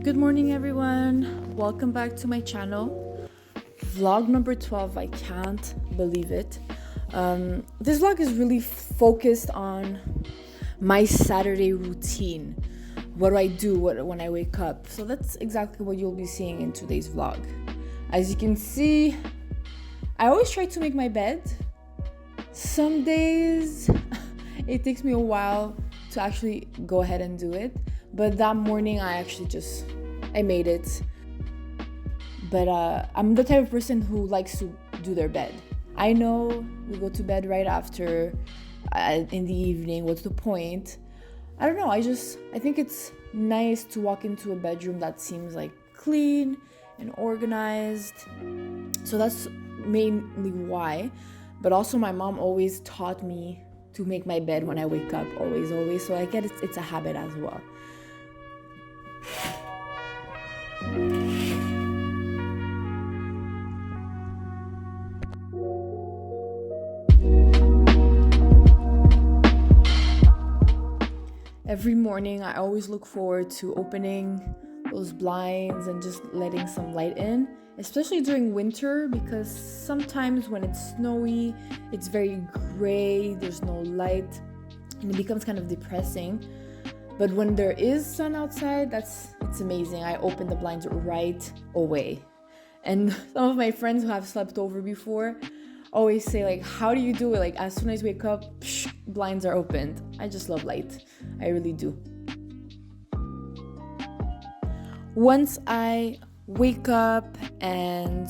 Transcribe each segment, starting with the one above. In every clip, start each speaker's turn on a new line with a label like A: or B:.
A: Good morning, everyone. Welcome back to my channel. Vlog number 12. I can't believe it. This vlog is really focused on my Saturday routine. What do I do when I wake up? So that's exactly what you'll be seeing in today's vlog. As you can see, I always try to make my bed. Some days it takes me a while to actually go ahead and do it. But that morning I made it. But I'm the type of person who likes to do their bed. I know we go to bed right after in the evening. What's the point? I don't know. I think it's nice to walk into a bedroom that seems like clean and organized. So that's mainly why. But also my mom always taught me to make my bed when I wake up. Always. So I get it's a habit as well. Every morning I always look forward to opening those blinds and just letting some light in, especially during winter, because sometimes when it's snowy, it's very gray, there's no light, and it becomes kind of depressing. But when there is sun outside, it's amazing. I open the blinds right away. And some of my friends who have slept over before always say, like, how do you do it? Like, as soon as I wake up, blinds are opened. I just love light. I really do. Once I wake up and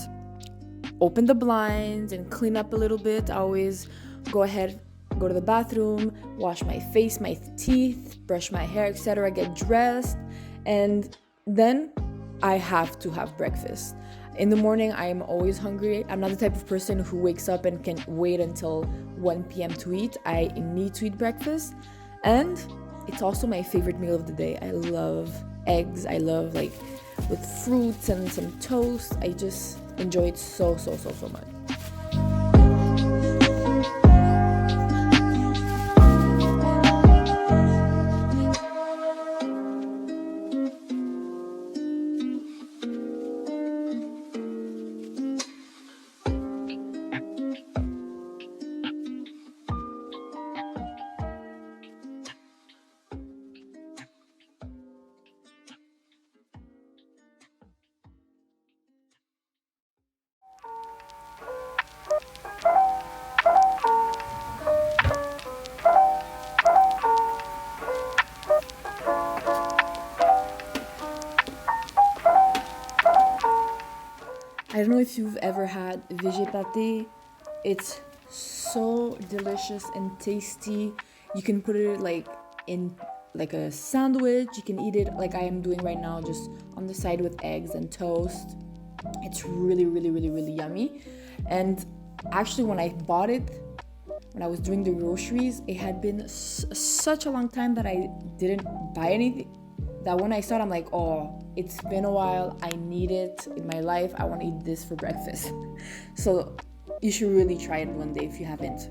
A: open the blinds and clean up a little bit, I always go to the bathroom, wash my face, my teeth, brush my hair, etc., get dressed, and then I have to have breakfast. In the morning, I am always hungry. I'm not the type of person who wakes up and can wait until 1 p.m. to eat. I need to eat breakfast, and it's also my favorite meal of the day. I love eggs. I love, like, with fruits and some toast. I just enjoy it so much. I don't know if you've ever had veggie pâté. It's so delicious and tasty. You can put it in a sandwich. You can eat it like I am doing right now, just on the side with eggs and toast. It's really yummy. And actually, when I bought it, when I was doing the groceries, it had been such a long time that I didn't buy anything, that when I saw it, I'm like, oh, it's been a while. I need it in my life. I want to eat this for breakfast. So you should really try it one day if you haven't.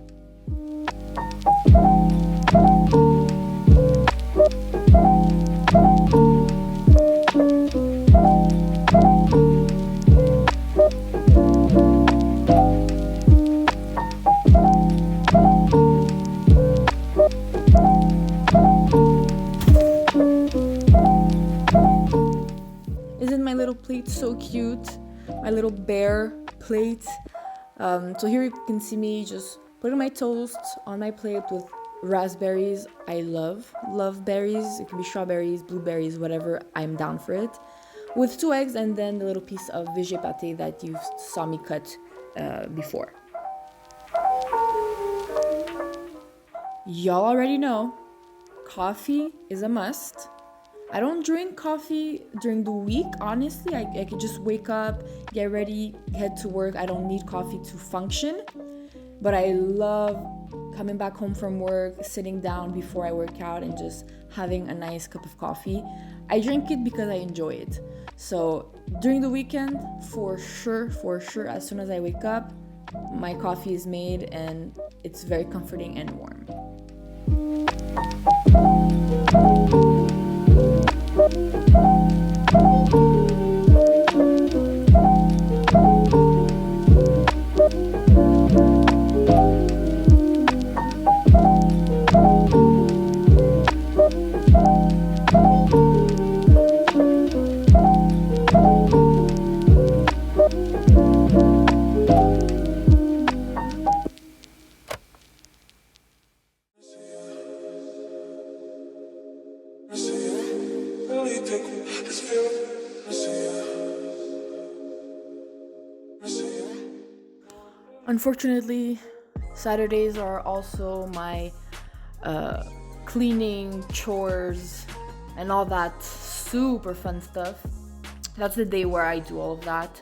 A: Isn't my little plate so cute? My little bear plate. So here you can see me just putting my toast on my plate with raspberries. I love berries. It can be strawberries, blueberries, whatever. I'm down for it. With 2 eggs and then the little piece of veggie pâté that you saw me cut before. Y'all already know, coffee is a must. I don't drink coffee during the week, honestly. I could just wake up, get ready, head to work. I don't need coffee to function. But I love coming back home from work, sitting down before I work out and just having a nice cup of coffee. I drink it because I enjoy it. So during the weekend, for sure, as soon as I wake up, my coffee is made and it's very comforting and warm. Unfortunately, Saturdays are also my cleaning, chores, and all that super fun stuff. That's the day where I do all of that.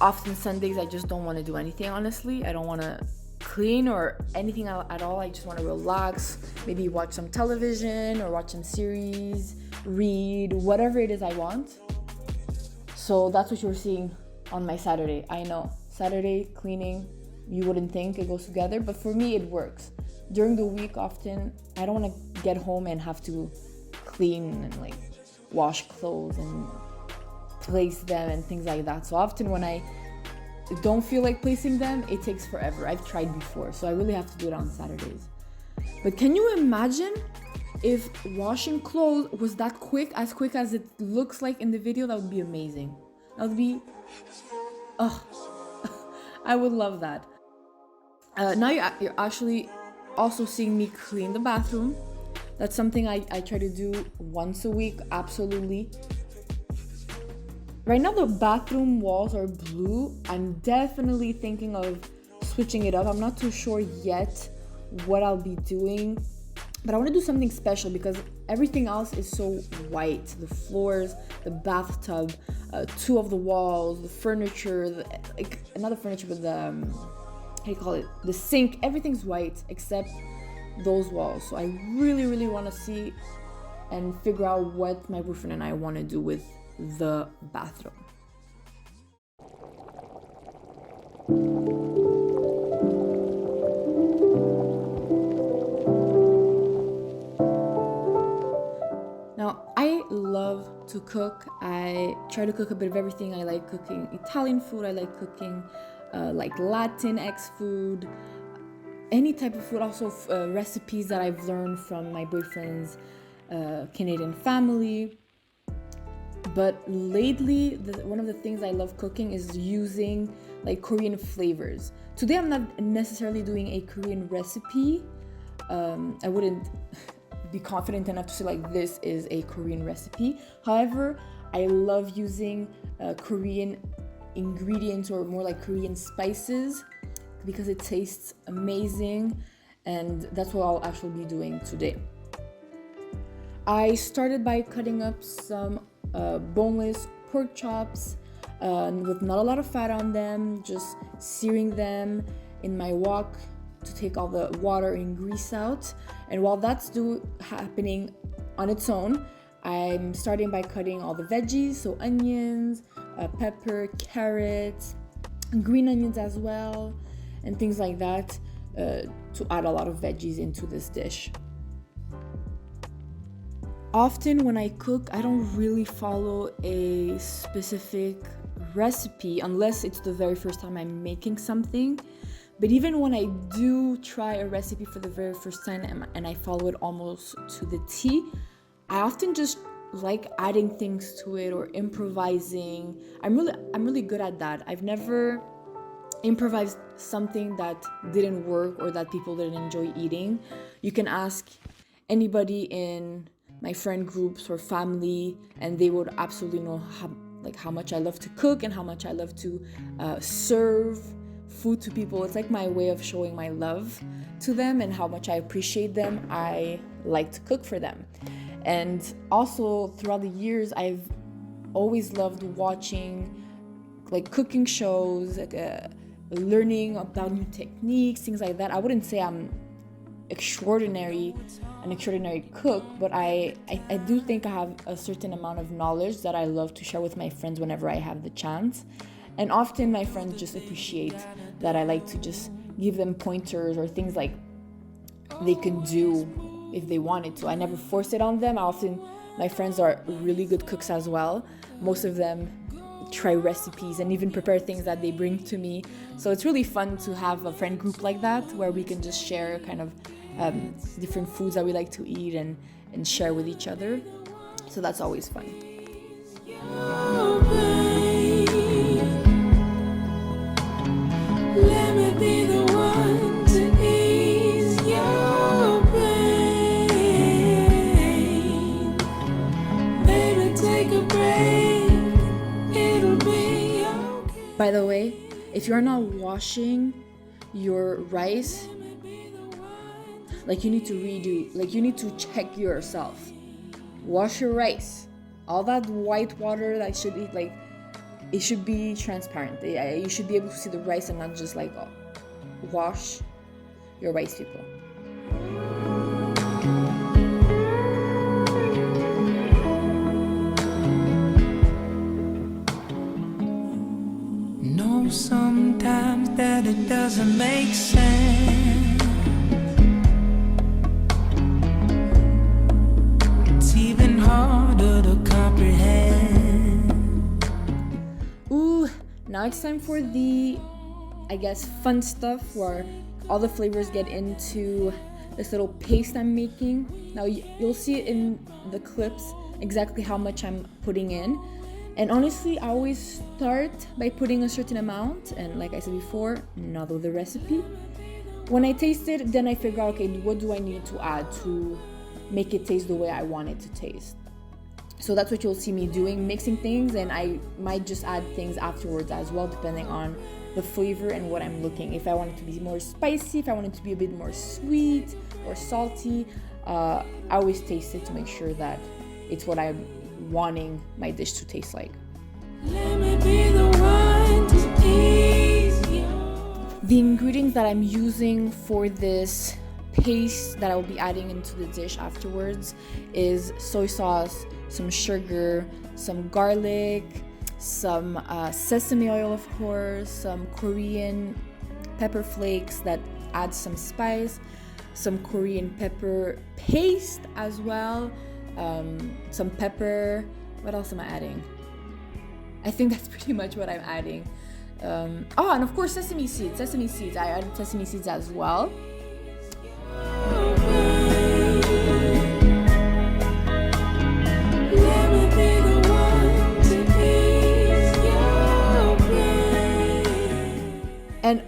A: Often Sundays I just don't want to do anything, honestly. I don't want to clean or anything at all. I just want to relax, maybe watch some television or watch some series, read, whatever it is I want. So that's what you're seeing on my Saturday. I know, Saturday, cleaning, you wouldn't think it goes together, but for me it works. During the week, often I don't want to get home and have to clean and like wash clothes and place them and things like that. So often when I don't feel like placing them, it takes forever. I've tried before, so I really have to do it on Saturdays. But can you imagine if washing clothes was that quick as it looks like in the video? That would be amazing. That would be, I would love that. Now you're actually also seeing me clean the bathroom. That's something I try to do once a week, absolutely. Right now the bathroom walls are blue. I'm definitely thinking of switching it up. I'm not too sure yet what I'll be doing, but I want to do something special because everything else is so white. The floors, the bathtub, two of the walls, the furniture, not the furniture, but the, how do you call it? The sink, everything's white except those walls. So I really, really want to see and figure out what my boyfriend and I want to do with the bathroom. Now, I love to cook. I try to cook a bit of everything. I like cooking Italian food. I like cooking like Latinx food, any type of food. Also recipes that I've learned from my boyfriend's Canadian family. But lately, one of the things I love cooking is using like Korean flavors. Today I'm not necessarily doing a Korean recipe. I wouldn't be confident enough to say like this is a Korean recipe. However, I love using Korean ingredients or more like Korean spices because it tastes amazing, and that's what I'll actually be doing today. I started by cutting up some boneless pork chops with not a lot of fat on them, just searing them in my wok to take all the water and grease out. And while that's happening on its own, I'm starting by cutting all the veggies, so onions, pepper, carrots, green onions as well, and things like that to add a lot of veggies into this dish. Often when I cook, I don't really follow a specific recipe unless it's the very first time I'm making something. But even when I do try a recipe for the very first time and I follow it almost to the T, I often just like adding things to it or improvising. I'm really good at that. I've never improvised something that didn't work or that people didn't enjoy eating. You can ask anybody in my friend groups or family, and they would absolutely know how much I love to cook and how much I love to serve food to people. It's like my way of showing my love to them and how much I appreciate them. I like to cook for them. And also throughout the years, I've always loved watching like cooking shows, like learning about new techniques, things like that. I wouldn't say I'm an extraordinary cook, but I do think I have a certain amount of knowledge that I love to share with my friends whenever I have the chance. And often my friends just appreciate that I like to just give them pointers or things like they can do if they wanted to. I never force it on them. My friends are really good cooks as well. Most of them try recipes and even prepare things that they bring to me. So it's really fun to have a friend group like that where we can just share kind of different foods that we like to eat and share with each other. So that's always fun. Let me be the one to ease your pain. Baby, take a break. It'll be okay. By the way, if you're not washing your rice, like you need to redo, like you need to check yourself. Wash your rice. All that white water that should be like, it should be transparent. You should be able to see the rice and not just like, oh, wash your rice, people.
B: Know sometimes that it doesn't make sense. It's even harder to comprehend.
A: Ooh, now it's time for the, I guess, fun stuff where all the flavors get into this little paste I'm making. Now you'll see it in the clips exactly how much I'm putting in. And honestly, I always start by putting a certain amount, and like I said before, not with the recipe. When I taste it, then I figure out, okay, what do I need to add to make it taste the way I want it to taste? So that's what you'll see me doing, mixing things, and I might just add things afterwards as well, depending on the flavor and what I'm looking. If I want it to be more spicy, if I want it to be a bit more sweet or salty, I always taste it to make sure that it's what I'm wanting my dish to taste like.
B: Let me be the one to ease you.
A: The ingredients that I'm using for this paste that I will be adding into the dish afterwards is soy sauce, some sugar, some garlic, some sesame oil, of course, some Korean pepper flakes that add some spice, some Korean pepper paste as well, some pepper. What else am I adding? I think that's pretty much what I'm adding. And of course sesame seeds. I added sesame seeds as well. And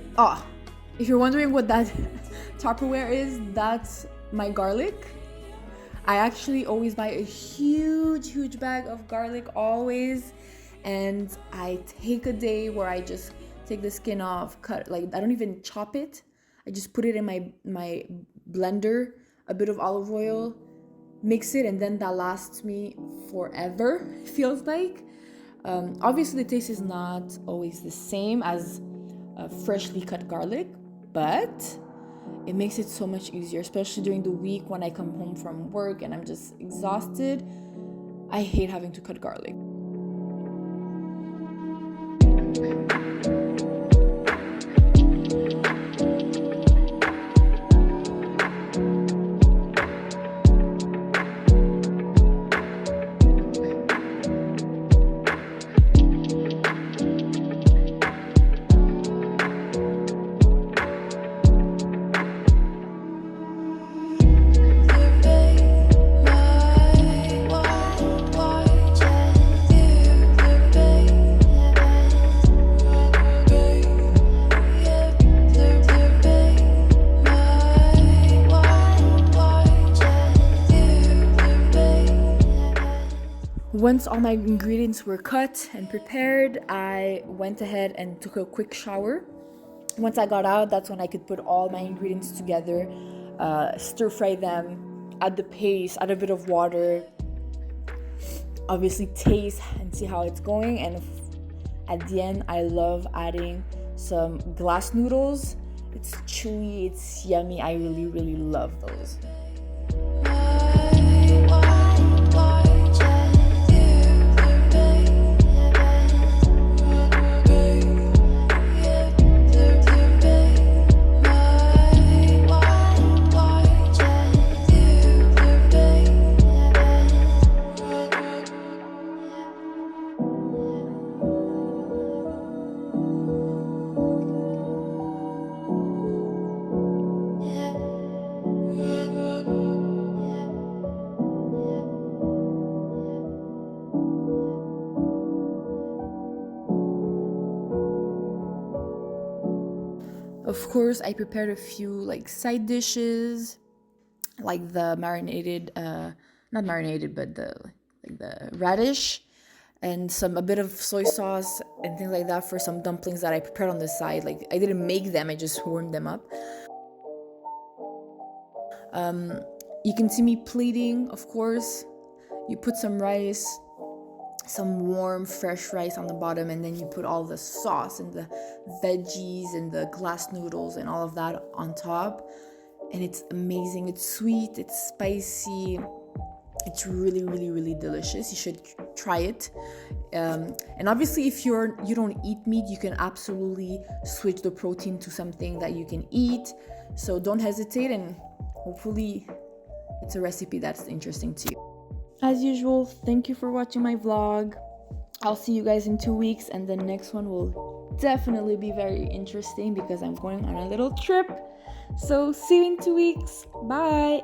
A: if you're wondering what that Tupperware is, that's my garlic. I actually always buy a huge bag of garlic always, and I take a day where I just take the skin off, cut, like I don't even chop it. I just put it in my blender, a bit of olive oil, mix it, and then that lasts me forever, feels like. Obviously the taste is not always the same as freshly cut garlic, but it makes it so much easier, especially during the week when I come home from work and I'm just exhausted. I hate having to cut garlic. Once all my ingredients were cut and prepared, I went ahead and took a quick shower. Once I got out, that's when I could put all my ingredients together, stir fry them, add the paste, add a bit of water, obviously taste and see how it's going. And at the end, I love adding some glass noodles. It's chewy, it's yummy. I really love those. Of course, I prepared a few like side dishes, like the marinated, not marinated, but the radish, and a bit of soy sauce and things like that for some dumplings that I prepared on the side. Like, I didn't make them, I just warmed them up. You can see me plating, of course. You put some rice, some warm fresh rice on the bottom, and then you put all the sauce and the veggies and the glass noodles and all of that on top, and it's amazing. It's sweet, it's spicy, it's really, really, really delicious. You should try it. And obviously, if you don't eat meat, you can absolutely switch the protein to something that you can eat. So don't hesitate, and hopefully it's a recipe that's interesting to you. As usual, thank you for watching my vlog. I'll see you guys in 2 weeks, and the next one will definitely be very interesting because I'm going on a little trip. So see you in 2 weeks. Bye.